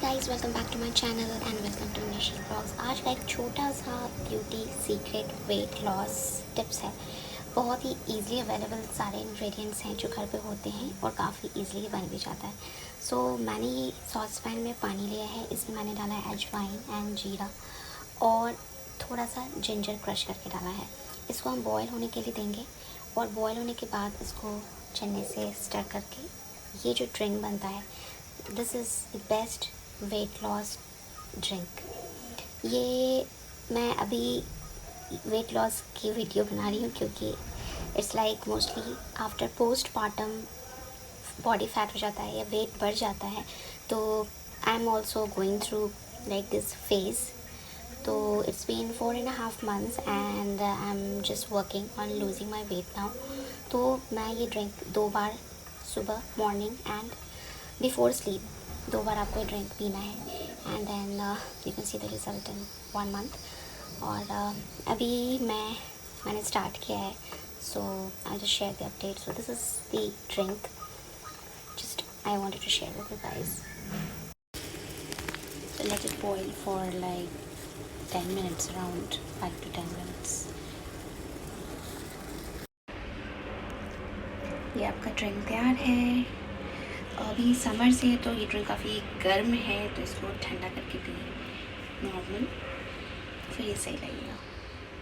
Guys, welcome back to my channel and welcome to Nishi blogs. आज का एक छोटा सा beauty secret weight loss tips है। बहुत ही इजीली अवेलेबल सारे इंग्रेडिएंट्स हैं जो घर पे होते हैं और काफ़ी इजीली बन भी जाता है। सो मैंने ये सॉस पैन में पानी लिया है, इसमें मैंने डाला है अजवाइन एंड जीरा और थोड़ा सा जिंजर क्रश करके डाला है। इसको हम बॉयल होने के लिए देंगे और बॉयल होने के बाद इसको छन्नी से स्टर करके ये जो ड्रिंक बनता है, this is the best weight loss drink. ये मैं अभी वेट लॉस की वीडियो बना रही हूँ क्योंकि it's like mostly after post partum body fat हो जाता है या वेट बढ़ जाता है, तो I am also going through like this phase. तो it's been 4.5 months and I am just working on losing my weight now. तो मैं ये ड्रिंक 2 बार, सुबह मॉर्निंग एंड बिफोर स्लीप, 2 बार आपको ये ड्रिंक पीना है and then you can see the result in 1 month। और अभी मैंने स्टार्ट किया है, so I just share the update. So this is the drink just I wanted to share with you guys. So let it boil for like 10 minutes, around 5 to 10 minutes। ये आपका drink तैयार है। अभी summer से तो ये drink काफ़ी गर्म है, तो इसको ठंडा करके पिए नॉर्मल, फिर ये सही लगेगा।